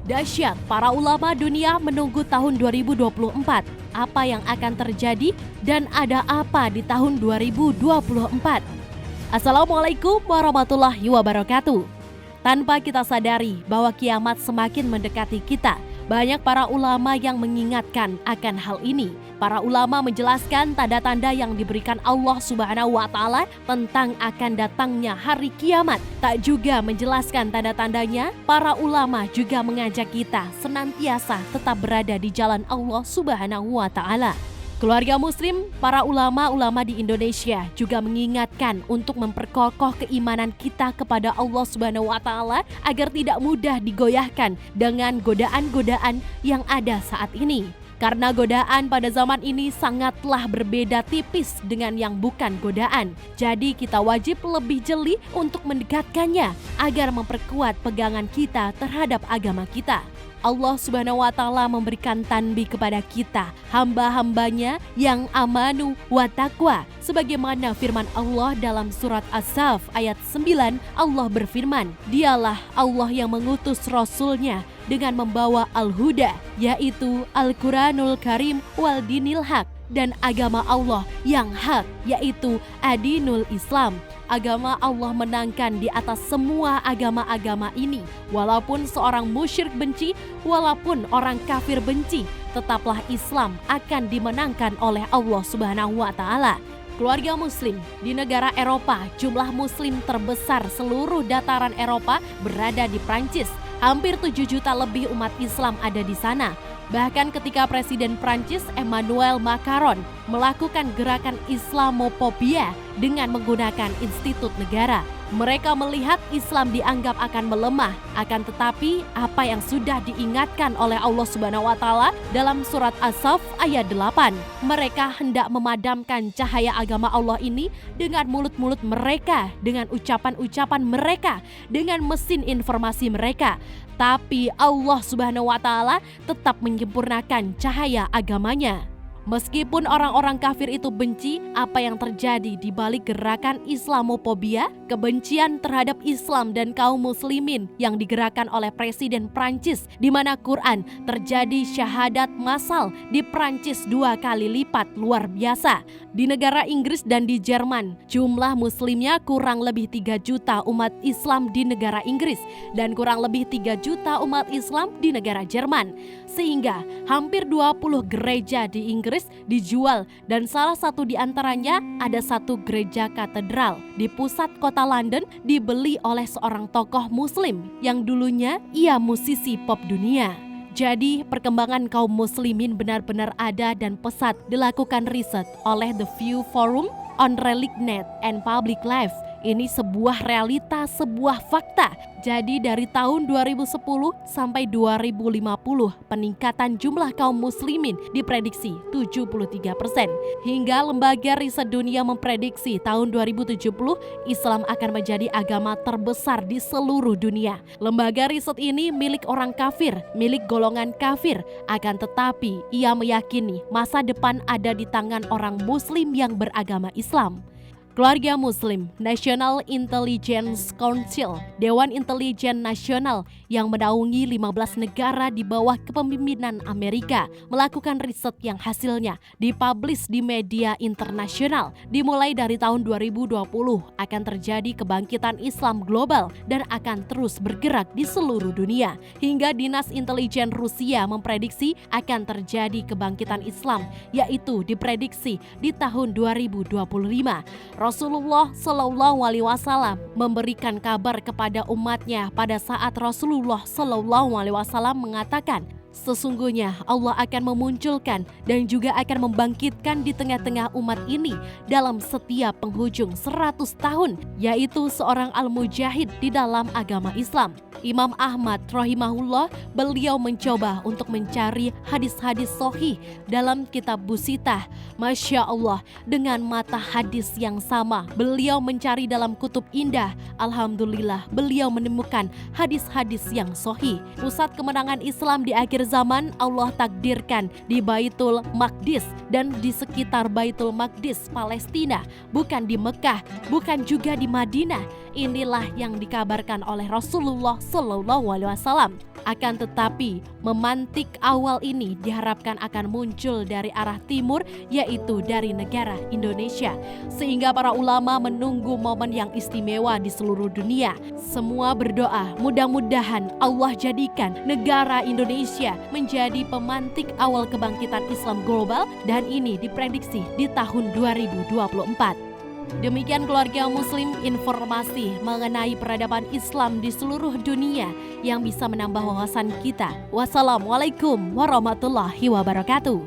Dahsyat, para ulama dunia menunggu tahun 2024. Apa yang akan terjadi dan ada apa di tahun 2024? Assalamualaikum warahmatullahi wabarakatuh. Tanpa kita sadari bahwa kiamat semakin mendekati kita, banyak para ulama yang mengingatkan akan hal ini. Para ulama menjelaskan tanda-tanda yang diberikan Allah Subhanahu wa Ta'ala tentang akan datangnya hari kiamat. Tak juga menjelaskan tanda-tandanya, para ulama juga mengajak kita senantiasa tetap berada di jalan Allah Subhanahu wa Ta'ala. Keluarga muslim, para ulama-ulama di Indonesia juga mengingatkan untuk memperkokoh keimanan kita kepada Allah Subhanahu wa Ta'ala agar tidak mudah digoyahkan dengan godaan-godaan yang ada saat ini. Karena godaan pada zaman ini sangatlah berbeda tipis dengan yang bukan godaan. Jadi kita wajib lebih jeli untuk mendekatkannya agar memperkuat pegangan kita terhadap agama kita. Allah Subhanahu wa Ta'ala memberikan tanbih kepada kita, hamba-hambanya yang amanu wa taqwa. Sebagaimana firman Allah dalam surat As-Saff ayat 9, Allah berfirman, "Dialah Allah yang mengutus Rasulnya dengan membawa Al-Huda, yaitu Al-Quranul Karim wal dinil haq, dan agama Allah yang hak, yaitu Adinul Islam." Agama Allah menangkan di atas semua agama-agama ini. Walaupun seorang musyrik benci, walaupun orang kafir benci, tetaplah Islam akan dimenangkan oleh Allah Subhanahu wa Ta'ala. Keluarga muslim, di negara Eropa, jumlah muslim terbesar seluruh dataran Eropa berada di Prancis. Hampir 7 juta lebih umat Islam ada di sana. Bahkan ketika Presiden Prancis Emmanuel Macron melakukan gerakan Islamophobia dengan menggunakan institut negara, mereka melihat Islam dianggap akan melemah. Akan tetapi apa yang sudah diingatkan oleh Allah Subhanahu wa Ta'ala dalam surat As-Saff ayat 8, mereka hendak memadamkan cahaya agama Allah ini dengan mulut-mulut mereka, dengan ucapan-ucapan mereka, dengan mesin informasi mereka. Tapi Allah Subhanahu wa Ta'ala tetap menyempurnakan cahaya agamanya. Meskipun orang-orang kafir itu benci, apa yang terjadi di balik gerakan Islamophobia, kebencian terhadap Islam dan kaum muslimin yang digerakkan oleh Presiden Prancis, di mana Quran terjadi syahadat massal di Prancis 2 kali lipat, luar biasa. Di negara Inggris dan di Jerman, jumlah muslimnya kurang lebih 3 juta umat Islam di negara Inggris dan kurang lebih 3 juta umat Islam di negara Jerman. Sehingga hampir 20 gereja di Inggris dijual dan salah satu di antaranya ada satu gereja katedral di pusat kota London dibeli oleh seorang tokoh muslim yang dulunya ia musisi pop dunia. Jadi perkembangan kaum muslimin benar-benar ada dan pesat dilakukan riset oleh The View Forum on Religion and Public Life. Ini sebuah realita, sebuah fakta. Jadi dari tahun 2010 sampai 2050, peningkatan jumlah kaum muslimin diprediksi 73%. Hingga lembaga riset dunia memprediksi tahun 2070 Islam akan menjadi agama terbesar di seluruh dunia. Lembaga riset ini milik orang kafir, milik golongan kafir. Akan tetapi ia meyakini masa depan ada di tangan orang muslim yang beragama Islam. Keluarga muslim, National Intelligence Council, Dewan Intelijen Nasional yang menaungi 15 negara di bawah kepemimpinan Amerika, melakukan riset yang hasilnya dipublish di media internasional. Dimulai dari tahun 2020 akan terjadi kebangkitan Islam global dan akan terus bergerak di seluruh dunia. Hingga Dinas Intelijen Rusia memprediksi akan terjadi kebangkitan Islam, yaitu diprediksi di tahun 2025. Rasulullah Shallallahu Alaihi Wasallam memberikan kabar kepada umatnya pada saat Rasulullah Shallallahu Alaihi Wasallam mengatakan, sesungguhnya Allah akan memunculkan dan juga akan membangkitkan di tengah-tengah umat ini dalam setiap penghujung 100 tahun, yaitu seorang al-mujahid di dalam agama Islam. Imam Ahmad rahimahullah, beliau mencoba untuk mencari hadis-hadis sahih dalam kitab Busitah. Masya Allah, dengan mata hadis yang sama, beliau mencari dalam kutub indah. Alhamdulillah, beliau menemukan hadis-hadis yang sahih. Pusat kemenangan Islam di akhir zaman Allah takdirkan di Baitul Maqdis dan di sekitar Baitul Maqdis Palestina, bukan di Mekah, bukan juga di Madinah. Inilah yang dikabarkan oleh Rasulullah SAW. Akan tetapi, memantik awal ini diharapkan akan muncul dari arah timur, yaitu dari negara Indonesia. Sehingga para ulama menunggu momen yang istimewa di seluruh dunia. Semua berdoa, mudah-mudahan Allah jadikan negara Indonesia menjadi pemantik awal kebangkitan Islam global, dan ini diprediksi di tahun 2024. Demikian keluarga muslim, informasi mengenai peradaban Islam di seluruh dunia yang bisa menambah wawasan kita. Wassalamualaikum warahmatullahi wabarakatuh.